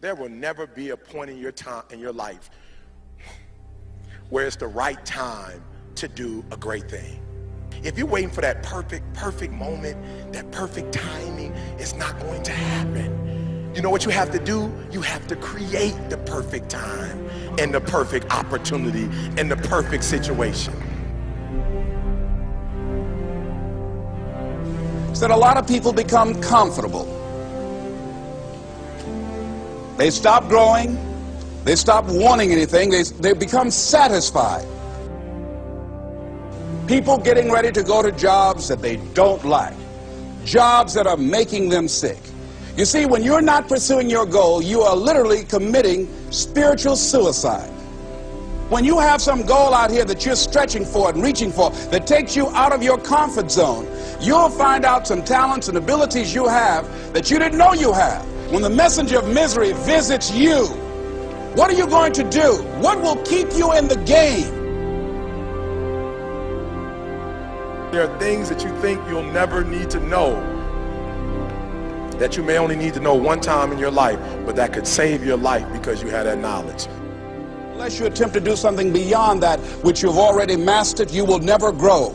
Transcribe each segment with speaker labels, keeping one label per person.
Speaker 1: There will never be a point in your time in your life where it's the right time to do a great thing. If you're waiting for that perfect moment, that perfect timing, it's not going to happen. You know what you have to do? You have to create the perfect time and the perfect opportunity and the perfect situation.
Speaker 2: So that a lot of people become comfortable. They stop growing. They stop wanting anything. They become satisfied. People getting ready to go to jobs that they don't like. Jobs that are making them sick. You see, when you're not pursuing your goal, you are literally committing spiritual suicide. When you have some goal out here that you're stretching for and reaching for that takes you out of your comfort zone, you'll find out some talents and abilities you have that you didn't know you have. When the messenger of misery visits you, what are you going to do? What will keep you in the game?
Speaker 1: There are things that you think you'll never need to know, that you may only need to know one time in your life, but that could save your life because you had that knowledge.
Speaker 2: Unless you attempt to do something beyond that which you've already mastered, you will never grow.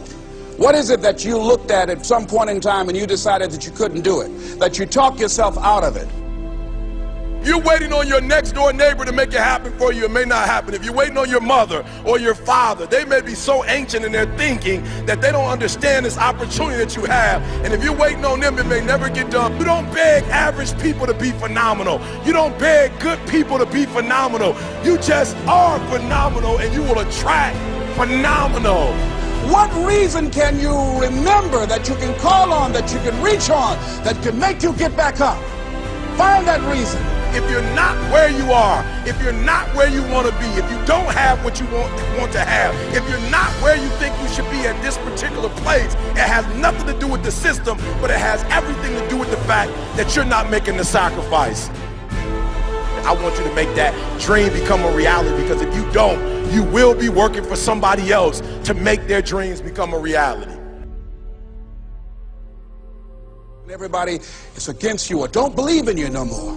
Speaker 2: What is it that you looked at some point in time and you decided that you couldn't do it, that you talked yourself out of it?
Speaker 1: You're waiting on your next door neighbor to make it happen for you. It may not happen. If you're waiting on your mother or your father, they may be so ancient in their thinking that they don't understand this opportunity that you have. And if you're waiting on them, it may never get done. You don't beg average people to be phenomenal. You don't beg good people to be phenomenal. You just are phenomenal, and you will attract phenomenal.
Speaker 2: What reason can you remember that you can call on, that you can reach on, that can make you get back up? Find that reason.
Speaker 1: If you're not where you are, if you're not where you want to be, if you don't have what you want to have, if you're not where you think you should be at this particular place, it has nothing to do with the system, but it has everything to do with the fact that you're not making the sacrifice. I want you to make that dream become a reality, because if you don't, you will be working for somebody else to make their dreams become a reality.
Speaker 2: Everybody is against you or don't believe in you no more.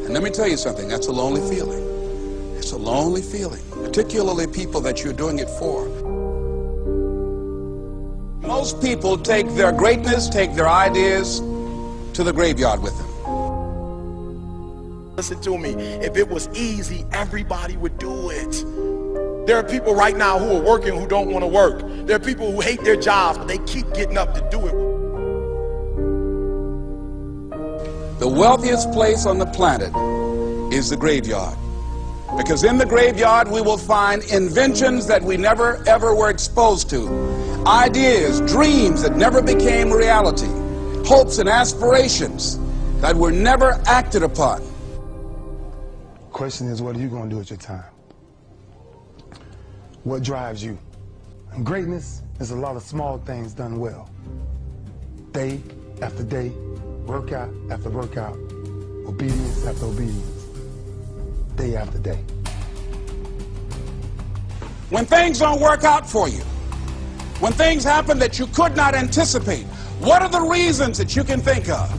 Speaker 2: And let me tell you something, that's a lonely feeling. It's a lonely feeling, particularly people that you're doing it for. Most people take their greatness, take their ideas to the graveyard with them.
Speaker 1: Listen to me, if it was easy, everybody would do it. There are people right now who are working who don't want to work. There are people who hate their jobs, but they keep getting up to do it.
Speaker 2: The wealthiest place on the planet is the graveyard. Because in the graveyard we will find inventions that we never ever were exposed to. Ideas, dreams that never became reality. Hopes and aspirations that were never acted upon.
Speaker 3: Question is, what are you going to do with your time? What drives you? And greatness is a lot of small things done well. Day after day, workout after workout, obedience after obedience, day after day.
Speaker 2: When things don't work out for you, when things happen that you could not anticipate, what are the reasons that you can think of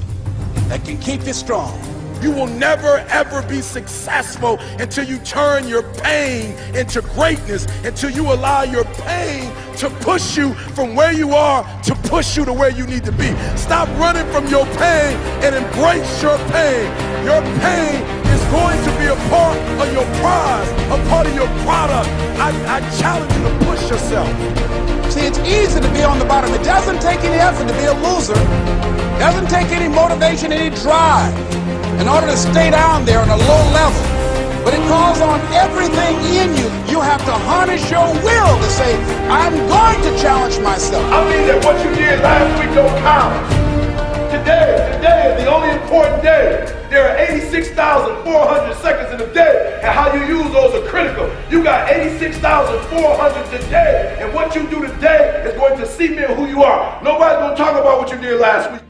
Speaker 2: that can keep you strong?
Speaker 1: You will never ever be successful until you turn your pain into greatness, until you allow your pain to push you from where you are to push you to where you need to be. Stop running from your pain and embrace your pain. Your pain is going to be a part of your prize, a part of your product. I challenge you to push yourself.
Speaker 2: See, it's easy to be on the bottom. It doesn't take any effort to be a loser. It doesn't take any motivation, any drive in order to stay down there on a low level. But it calls on everything in you. You have to harness your will to say, I'm going to challenge myself.
Speaker 1: I mean that what you did last week don't count. Today is the only important day. There are 86,400 seconds in a day, and how you use those are critical. You got 86,400 today, and what you do today is going to cement who you are. Nobody's going to talk about what you did last week.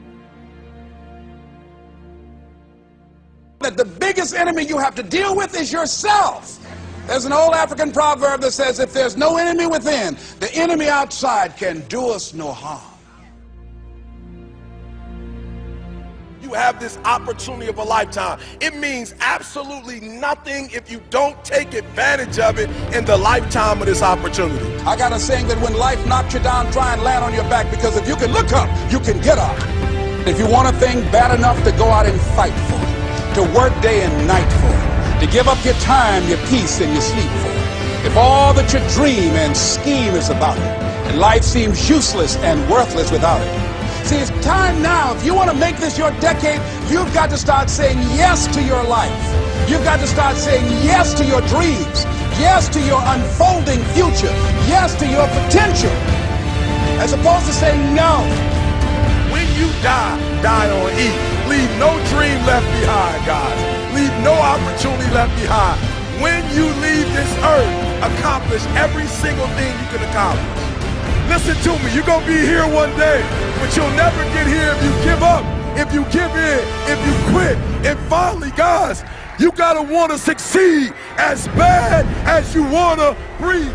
Speaker 2: That the biggest enemy you have to deal with is yourself. There's an old African proverb that says, if there's no enemy within, the enemy outside can do us no harm.
Speaker 1: You you have this opportunity of a lifetime. It means absolutely nothing if you don't take advantage of it in the lifetime of this opportunity.
Speaker 2: I got a saying that when life knocks you down, try and land on your back, because if you can look up, you can get up. If you want a thing bad enough to go out and fight for it, to work day and night for it, to give up your time, your peace, and your sleep for it, if all that you dream and scheme is about it, and life seems useless and worthless without it. See, it's time now. If you want to make this your decade, you've got to start saying yes to your life. You've got to start saying yes to your dreams, yes to your unfolding future, yes to your potential, as opposed to saying no.
Speaker 1: When you die, die on E. Leave no dream left behind, guys. Leave no opportunity left behind. When you leave this earth, accomplish every single thing you can accomplish. Listen to me, you're going to be here one day, but you'll never get here if you give up, if you give in, if you quit. And finally, guys, you got to want to succeed as bad as you want to breathe.